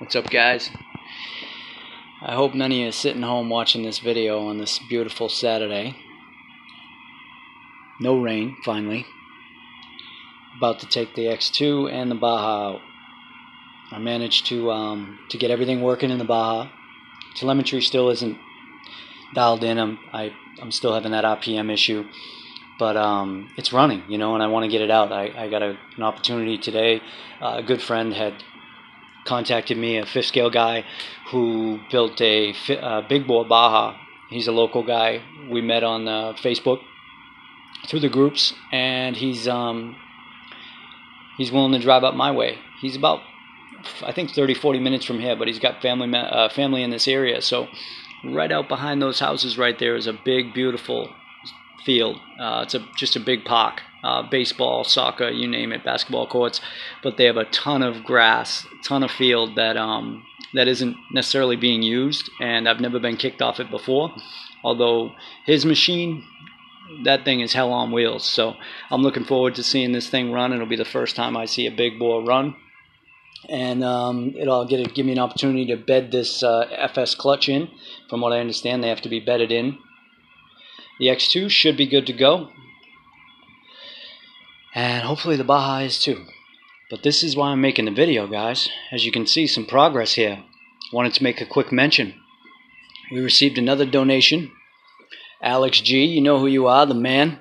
What's up, guys? I hope none of you are sitting home watching this video on this beautiful Saturday. No rain, finally. About to take the X2 and the Baja out. I managed to get everything working in the Baja. Telemetry still isn't dialed in. I'm still having that RPM issue, but it's running, you know, and I want to get it out. I got an opportunity today. A good friend had contacted me, a fifth scale guy who built a big bore Baja. He's a local guy. We met on Facebook through the groups, and he's willing to drive up my way. He's about, I think, 30-40 minutes from here, but he's got family in this area. So right out behind those houses right there is a big, beautiful field. It's just a big park. Baseball, soccer, you name it, basketball courts, but they have a ton of grass, a ton of field that isn't necessarily being used, and I've never been kicked off it before. Although his machine, that thing is hell on wheels. So I'm looking forward to seeing this thing run. It'll be the first time I see a big bore run, and it'll give me an opportunity to bed this FS clutch in. From what I understand, they have to be bedded in. The X2 should be good to go, and hopefully the Baja is too. But this is why I'm making the video, guys. As you can see, some progress here. Wanted to make a quick mention. We received another donation. Alex G, you know who you are, the man.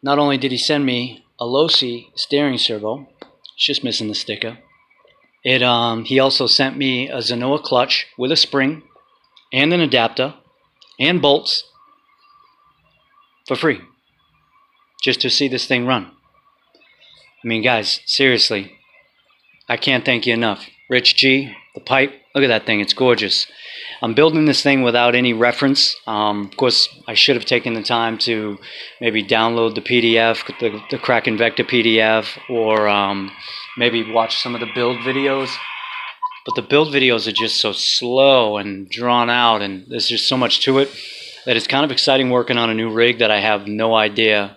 Not only did he send me a low-C steering servo, it's just missing the sticker. He also sent me a Zenoa clutch with a spring and an adapter and bolts for free, just to see this thing run. I mean, guys, seriously, I can't thank you enough. Rich G, the pipe, look at that thing, it's gorgeous. I'm building this thing without any reference. Of course, I should have taken the time to maybe download the PDF, the Kraken Vekta PDF, or maybe watch some of the build videos. But the build videos are just so slow and drawn out, and there's just so much to it that it's kind of exciting working on a new rig that I have no idea,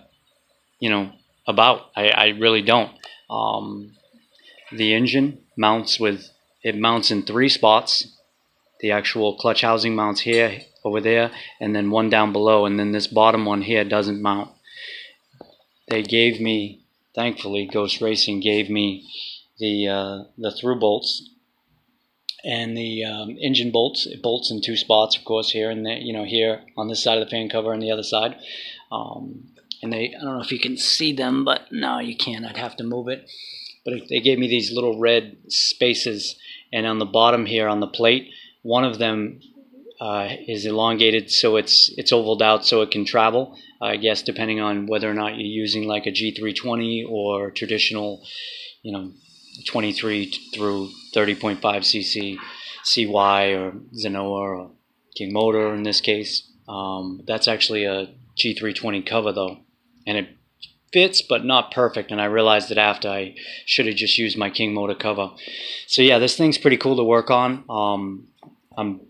you know, about. I really don't. The engine mounts in 3 spots. The actual clutch housing mounts here, over there, and then one down below, and then this bottom one here doesn't mount. They gave me, thankfully, Ghost Racing gave me the through bolts and the engine bolts. It bolts in 2 spots, of course, here and there, you know, here on this side of the fan cover and the other side. And I don't know if you can see them, but no, you can't. I'd have to move it. But they gave me these little red spaces, and on the bottom here on the plate, one of them is elongated, so it's ovaled out so it can travel. I guess depending on whether or not you're using like a G320 or traditional, you know, 23 through 30.5 cc CY or Zenoa or King Motor in this case. That's actually a G320 cover though, and it fits but not perfect, and I realized it after. I should have just used my King Motor cover. So yeah, this thing's pretty cool to work on. I'm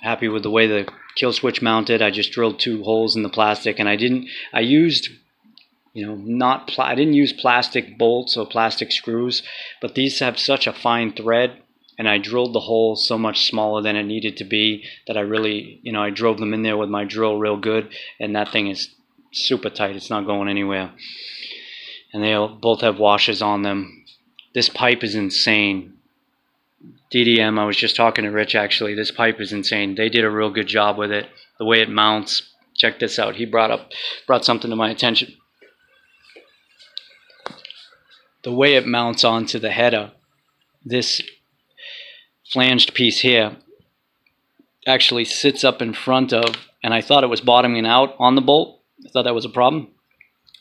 happy with the way the kill switch mounted. I just drilled 2 holes in the plastic, and I didn't use plastic bolts or plastic screws, but these have such a fine thread, and I drilled the hole so much smaller than it needed to be that I really, you know, I drove them in there with my drill real good, and that thing is super tight. It's not going anywhere. And they both have washers on them. This pipe is insane. DDM, I was just talking to Rich actually. This pipe is insane. They did a real good job with it. The way it mounts. Check this out. He brought something to my attention. The way it mounts onto the header, this flanged piece here actually sits up in front of, and I thought it was bottoming out on the bolt. I thought that was a problem.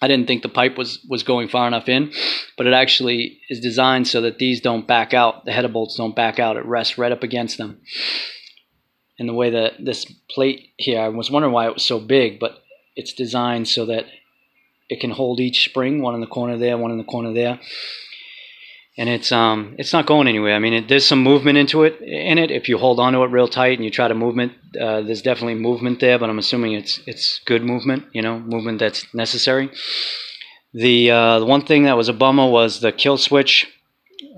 I didn't think the pipe was going far enough in, but it actually is designed so that these don't back out. The header bolts don't back out. It rests right up against them. And the way that this plate here, I was wondering why it was so big, but it's designed so that it can hold each spring, one in the corner there, one in the corner there. And it's not going anywhere. I mean, there's some movement in it. If you hold onto it real tight and you try to movement, there's definitely movement there, but I'm assuming it's good movement, you know, movement that's necessary. The one thing that was a bummer was the kill switch.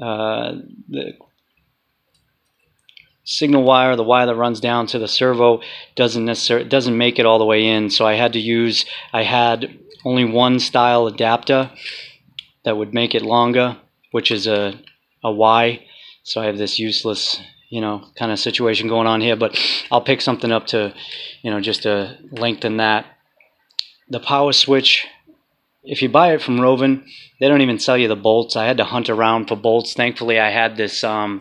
the signal wire, the wire that runs down to the servo, doesn't make it all the way in. So I had only one style adapter that would make it longer, which is a Y. So I have this useless, kind of situation going on here, but I'll pick something up to, just to lengthen that. The power switch, if you buy it from Roven, they don't even sell you the bolts. I had to hunt around for bolts. Thankfully, I had this old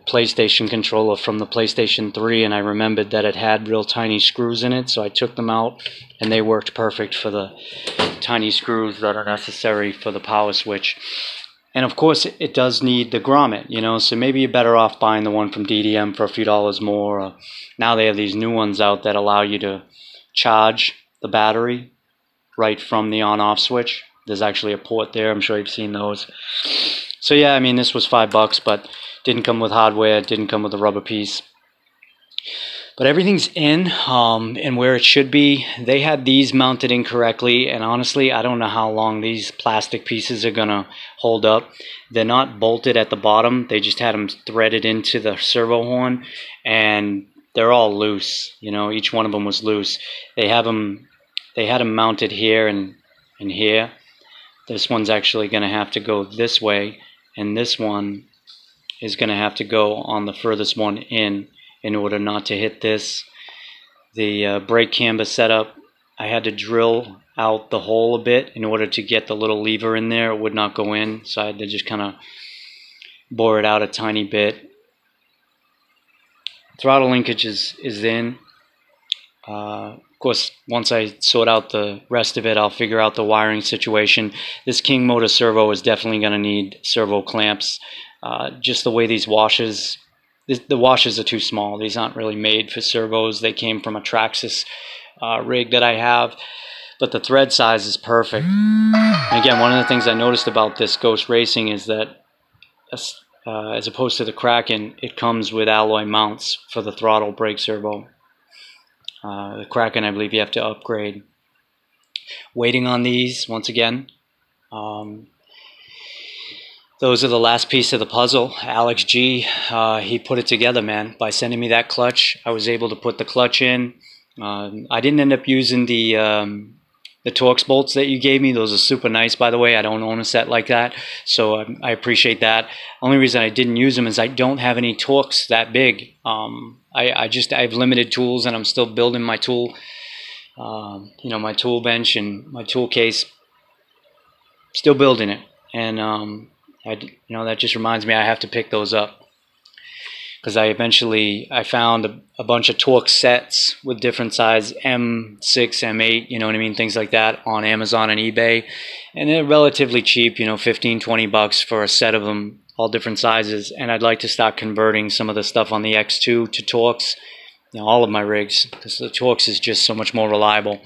PlayStation controller from the PlayStation 3, and I remembered that it had real tiny screws in it, so I took them out, and they worked perfect for the tiny screws that are necessary for the power switch. And of course, it does need the grommet, so maybe you're better off buying the one from DDM for a few dollars more. Or now they have these new ones out that allow you to charge the battery right from the on-off switch. There's actually a port there. I'm sure you've seen those. So yeah, I mean, this was $5, but didn't come with hardware, didn't come with a rubber piece. But everything's in and where it should be. They had these mounted incorrectly, and honestly, I don't know how long these plastic pieces are going to hold up. They're not bolted at the bottom. They just had them threaded into the servo horn, and they're all loose. Each one of them was loose. They had them mounted here and here. This one's actually going to have to go this way, and this one is going to have to go on the furthest one in order not to hit this. The brake camber setup, I had to drill out the hole a bit in order to get the little lever in there. It would not go in, so I had to just kind of bore it out a tiny bit. Throttle linkage is in. Of course, once I sort out the rest of it, I'll figure out the wiring situation. This King motor servo is definitely going to need servo clamps. Just the way these washers, the washers are too small. These aren't really made for servos. They came from a Traxxas rig that I have, but the thread size is perfect. And again, one of the things I noticed about this Ghost Racing is that as opposed to the Kraken, it comes with alloy mounts for the throttle brake servo. The Kraken, I believe you have to upgrade. Waiting on these, once again. Those are the last piece of the puzzle. Alex G, he put it together, man. By sending me that clutch, I was able to put the clutch in. I didn't end up using the Torx bolts that you gave me. Those are super nice, by the way. I don't own a set like that, so I appreciate that. Only reason I didn't use them is I don't have any Torx that big. I have limited tools, and I'm still building my tool, my tool bench and my tool case. Still building it, and that just reminds me I have to pick those up, because I found a bunch of Torx sets with different size M6, M8, things like that on Amazon and eBay, and they're relatively cheap, $15-20 for a set of them, all different sizes. And I'd like to start converting some of the stuff on the X2 to Torx, all of my rigs, because the Torx is just so much more reliable.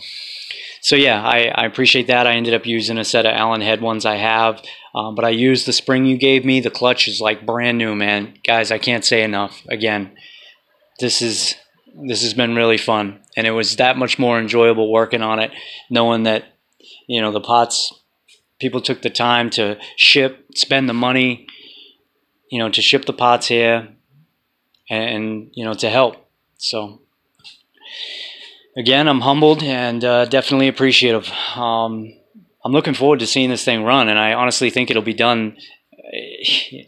So yeah, I appreciate that. I ended up using a set of Allen head ones I have, but I used the spring you gave me. The clutch is like brand new, man. Guys, I can't say enough. Again, this has been really fun, and it was that much more enjoyable working on it, knowing that the pots, people took the time to spend the money, to ship the pots here, and to help. So again, I'm humbled and definitely appreciative. I'm looking forward to seeing this thing run, and I honestly think it'll be done.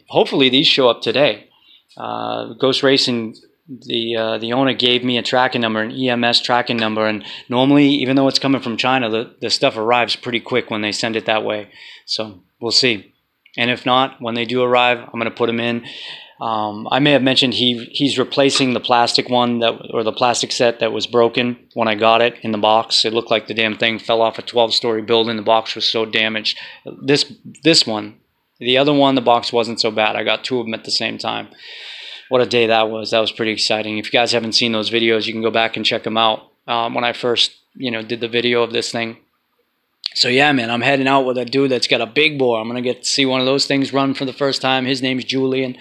Hopefully these show up today. Ghost Racing, the owner gave me a tracking number, an EMS tracking number, and normally, even though it's coming from China, the stuff arrives pretty quick when they send it that way. So we'll see. And if not, when they do arrive, I'm going to put them in. I may have mentioned he's replacing the plastic one or the plastic set that was broken when I got it in the box. It looked like the damn thing fell off a 12-story building. The box was so damaged. This one, the other one, the box wasn't so bad. I got two of them at the same time. What a day that was. That was pretty exciting. If you guys haven't seen those videos, you can go back and check them out. When I first, did the video of this thing. So yeah, man, I'm heading out with a dude that's got a big bore. I'm going to get to see one of those things run for the first time. His name's Julian.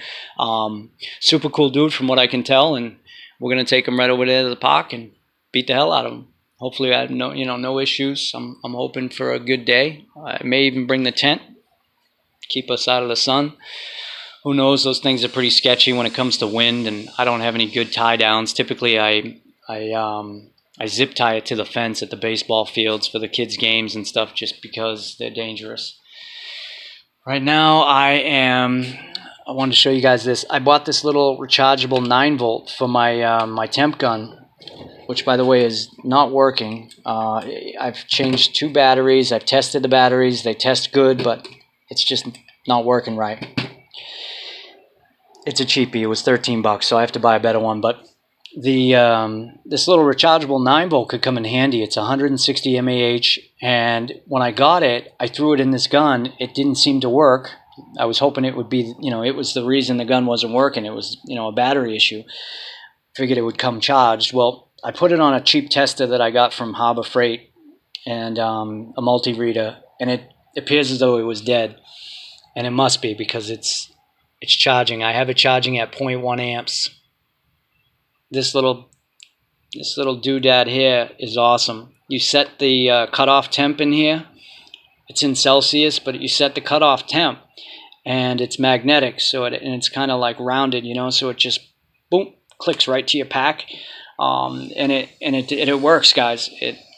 Super cool dude from what I can tell, and we're going to take him right over there to the park and beat the hell out of him. Hopefully I have no issues. I'm hoping for a good day. I may even bring the tent. keep us out of the sun. Who knows? Those things are pretty sketchy when it comes to wind, and I don't have any good tie downs. Typically, I zip tie it to the fence at the baseball fields for the kids' games and stuff, just because they're dangerous. Right now, I wanted to show you guys this. I bought this little rechargeable 9-volt for my my temp gun, which, by the way, is not working. I've changed 2 batteries. I've tested the batteries. They test good, but it's just not working right. It's a cheapie. It was 13 bucks, so I have to buy a better one. But the this little rechargeable 9-volt could come in handy. It's 160 mAh, and when I got it, I threw it in this gun. It didn't seem to work. I was hoping it would be, it was the reason the gun wasn't working. It was, a battery issue. Figured it would come charged. Well, I put it on a cheap tester that I got from Harbor Freight and a multi-reader, and it appears as though it was dead. And it must be, because it's charging. I have it charging at 0.1 amps. This little doodad here is awesome. You set the cutoff temp in here. It's in Celsius, but you set the cutoff temp, and it's magnetic, so and it's kind of like rounded, so it just boom clicks right to your pack, and it works, guys.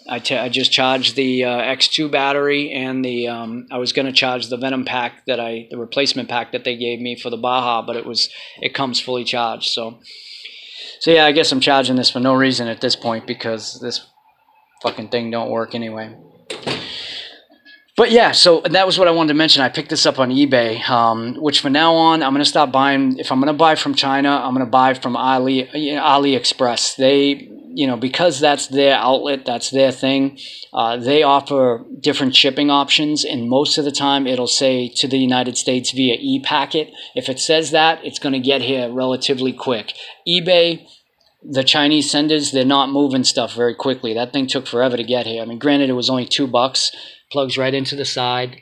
I just charged the X2 battery, and the I was gonna charge the Venom pack the replacement pack that they gave me for the Baja, but it comes fully charged. So yeah, I guess I'm charging this for no reason at this point, because this fucking thing don't work anyway. But yeah, so that was what I wanted to mention. I picked this up on eBay, which from now on, I'm going to stop buying. If I'm going to buy from China, I'm going to buy from AliExpress. They, because that's their outlet, that's their thing, they offer different shipping options, and most of the time it'll say to the United States via e-packet. If it says that, it's going to get here relatively quick. eBay, the Chinese senders, they're not moving stuff very quickly. That thing took forever to get here. I mean, granted, it was only $2. Plugs right into the side,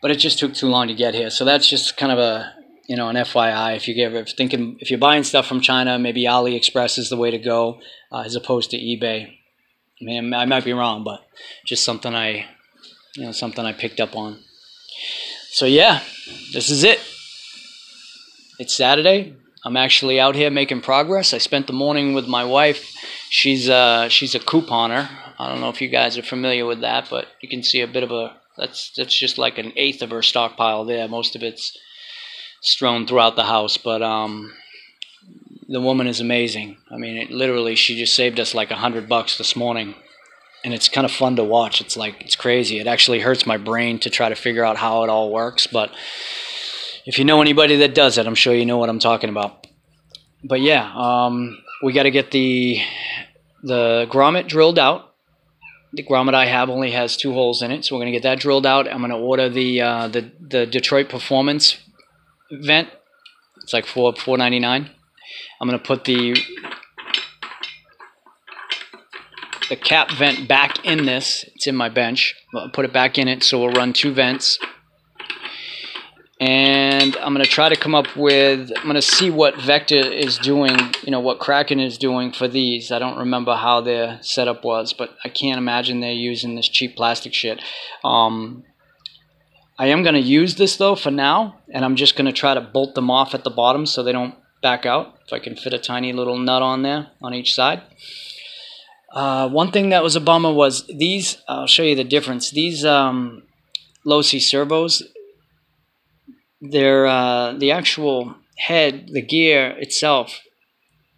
but it just took too long to get here. So that's just kind of a an FYI. If you're buying stuff from China, maybe AliExpress is the way to go, as opposed to eBay. I mean, I might be wrong, but just something I picked up on. So yeah, this is it. It's Saturday. I'm actually out here making progress. I spent the morning with my wife. She's a couponer. I don't know if you guys are familiar with that, but you can see a bit of that's just like an eighth of her stockpile there. Most of it's strewn throughout the house, but the woman is amazing. I mean, literally, she just saved us like $100 this morning, and it's kind of fun to watch. It's crazy. It actually hurts my brain to try to figure out how it all works, but if you know anybody that does it, I'm sure you know what I'm talking about. But yeah, we got to get the grommet drilled out. The grommet I have only has 2 holes in it, so we're going to get that drilled out. I'm going to order the Detroit Performance vent. It's like $4.99. I'm going to put the cap vent back in this. It's in my bench. I'll put it back in it, so we'll run 2 vents. And I'm going to try to come up with, I'm going to see what Vekta is doing, what Kraken is doing for these. I don't remember how their setup was, but I can't imagine they're using this cheap plastic shit. I am going to use this, though, for now, and I'm just going to try to bolt them off at the bottom so they don't back out, if I can fit a tiny little nut on there on each side. One thing that was a bummer was these, I'll show you the difference. These low-C servos, the actual head, the gear itself,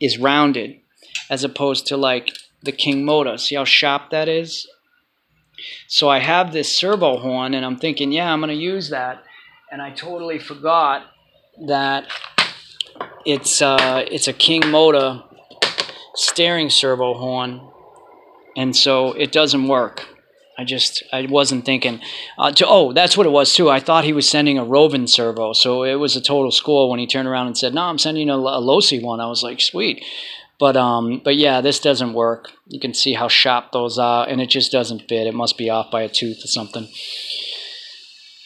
is rounded, as opposed to like the King motor. See how sharp that is? So I have this servo horn, and I'm thinking, yeah, I'm going to use that, and I totally forgot that it's a King motor steering servo horn, and so it doesn't work. I wasn't thinking. That's what it was too. I thought he was sending a Rovin servo, so it was a total score when he turned around and said, "No, I'm sending a low-C one." I was like, "Sweet," but yeah, this doesn't work. You can see how sharp those are, and it just doesn't fit. It must be off by a tooth or something.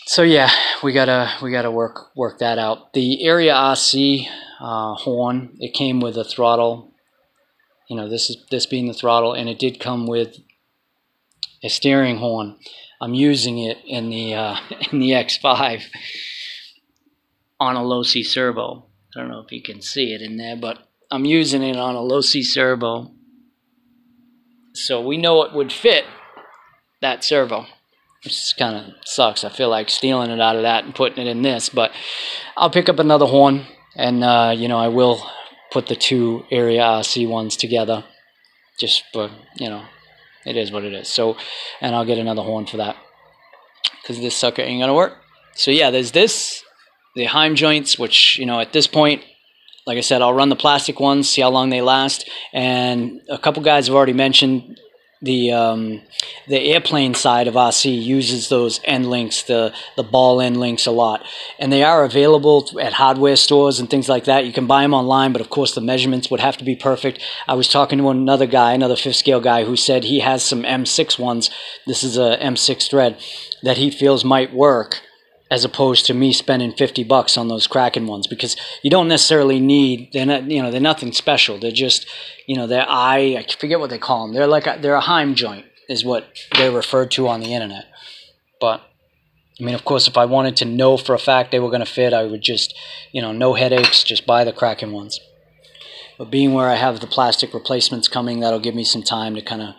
So yeah, we gotta work that out. The Area RC horn, it came with a throttle. This being the throttle, and it did come with a steering horn. I'm using it in the in the X5 on a low C servo. I don't know if you can see it in there, but I'm using it on a low C servo. So we know it would fit that servo, which kind of sucks. I feel like stealing it out of that and putting it in this, but I'll pick up another horn, and you know, I will put the two area RC ones together, just for, you know, it is what it is. So, and I'll get another horn for that, because this sucker ain't gonna work. So yeah, there's this, the Heim joints, which, you know, at this point, like I said, I'll run the plastic ones, see how long they last. And a couple guys have already mentioned the airplane side of RC uses those end links, the ball end links a lot. And they are available at hardware stores and things like that. You can buy them online, but of course the measurements would have to be perfect. I was talking to another guy, another fifth scale guy, who said he has some M6 ones. This is a M6 thread that he feels might work, as opposed to me spending $50 on those Kraken ones, because you don't necessarily need, they're not, you know, they're nothing special. They're just, you know, I forget what they call them. They're like they're a Heim joint is what they're referred to on the internet. But I mean, of course, if I wanted to know for a fact they were going to fit, I would just, you know, no headaches, just buy the Kraken ones. But being where I have the plastic replacements coming, that'll give me some time to kind of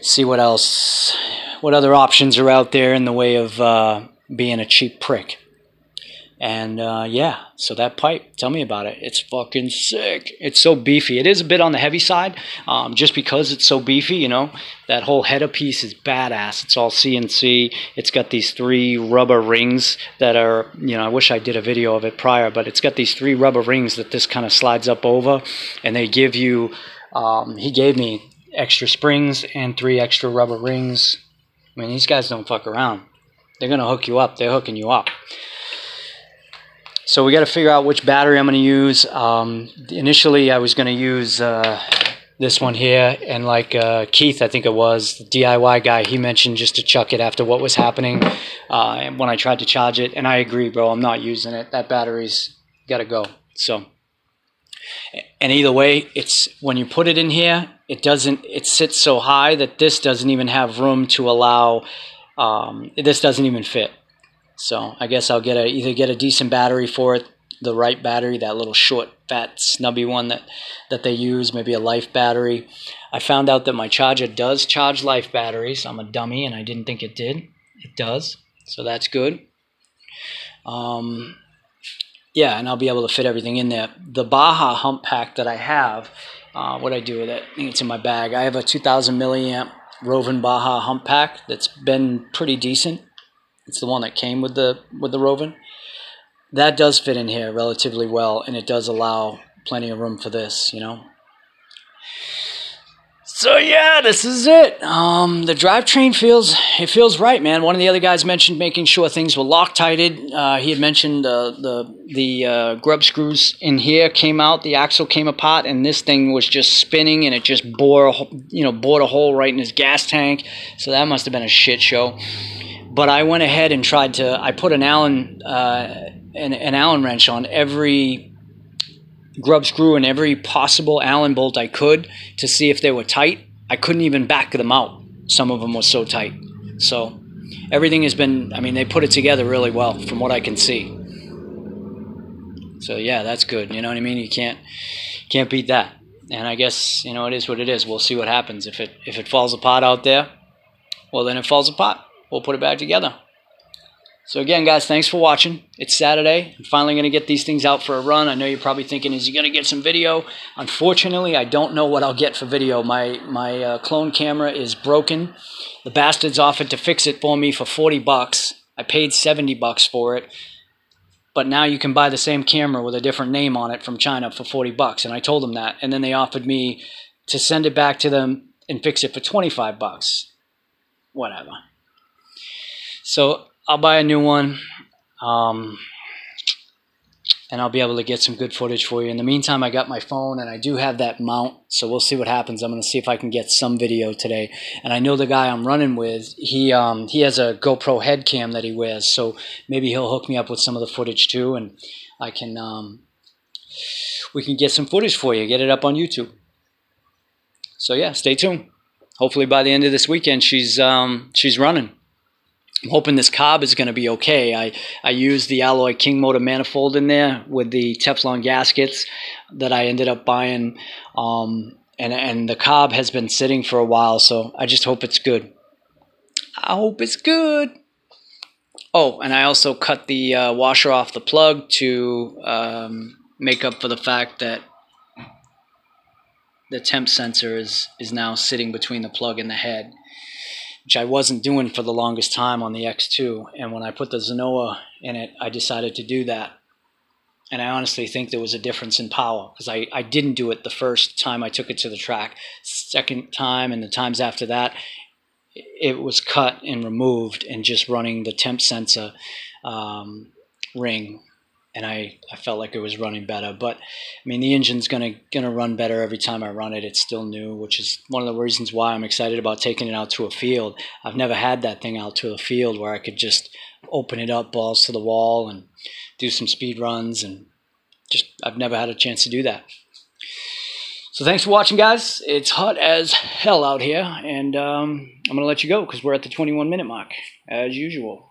see what else, what other options are out there in the way of being a cheap prick. And yeah, so that pipe, tell me about it. It's fucking sick. It's so beefy. It is a bit on the heavy side, just because it's so beefy, you know. That whole header piece is badass. It's all CNC. It's got these 3 rubber rings that are, you know, I wish I did a video of it prior, but it's got these 3 rubber rings that this kind of slides up over, and they give you, he gave me extra springs and 3 extra rubber rings. I mean, these guys don't fuck around. They're going to hook you up. They're hooking you up. So we got to figure out which battery I'm going to use. Initially, I was going to use this one here. And like Keith, I think it was, the DIY guy, he mentioned just to chuck it after what was happening when I tried to charge it. And I agree, bro. I'm not using it. That battery's got to go. So, and either way, it's when you put it in here, it sits so high that this doesn't even have room to allow. This doesn't even fit. So I guess I'll either get a decent battery for it, the right battery, that little short, fat, snubby one that they use, maybe a Life battery. I found out that my charger does charge Life batteries. I'm a dummy, and I didn't think it did. It does, so that's good. Yeah, and I'll be able to fit everything in there. The Baja hump pack that I have, what I do with it, I think it's in my bag. I have a 2,000 milliamp Rovin Baja hump pack that's been pretty decent. It's the one that came with the Rovin. That does fit in here relatively well, and it does allow plenty of room for this, you know. So yeah, this is it. The drivetrain feels right, man. One of the other guys mentioned making sure things were Loctited. He had mentioned the grub screws in here came out, the axle came apart, and this thing was just spinning, and it just bored a hole right in his gas tank. So that must have been a shit show. But I went ahead and tried to. I put an Allen wrench on every grub screw and every possible Allen bolt I could to see if they were tight. I couldn't even back them out. Some of them were so tight. So everything has been, I mean, they put it together really well from what I can see. So yeah, that's good. You know what I mean? You can't beat that. And I guess, you know, it is what it is. We'll see what happens. If it falls apart out there, well, then it falls apart. We'll put it back together. So again, guys, thanks for watching. It's Saturday. I'm finally going to get these things out for a run. I know you're probably thinking, is he going to get some video? Unfortunately, I don't know what I'll get for video. My clone camera is broken. The bastards offered to fix it for me for $40. I paid $70 for it. But now you can buy the same camera with a different name on it from China for $40. And I told them that. And then they offered me to send it back to them and fix it for $25. Whatever. So I'll buy a new one, and I'll be able to get some good footage for you. In the meantime, I got my phone, and I do have that mount, so we'll see what happens. I'm going to see if I can get some video today. And I know the guy I'm running with, he has a GoPro head cam that he wears, so maybe he'll hook me up with some of the footage too, and I can we can get some footage for you, get it up on YouTube. So yeah, stay tuned. hopefully by the end of this weekend she's running. I'm hoping this carb is going to be okay. I used the alloy king motor manifold in there with the Teflon gaskets that I ended up buying, and the carb has been sitting for a while, so I just hope it's good. I hope it's good. Oh, and I also cut the washer off the plug to make up for the fact that the temp sensor is now sitting between the plug and the head, which I wasn't doing for the longest time on the X2. And when I put the Zenoa in it, I decided to do that. And I honestly think there was a difference in power, because I didn't do it the first time I took it to the track. Second time and the times after that, it was cut and removed and just running the temp sensor ring. And I felt like it was running better. But I mean, the engine's gonna run better every time I run it. It's still new, which is one of the reasons why I'm excited about taking it out to a field. I've never had that thing out to a field where I could just open it up balls to the wall and do some speed runs, and I've never had a chance to do that. So thanks for watching, guys. It's hot as hell out here, and I'm gonna let you go because we're at the 21-minute mark as usual.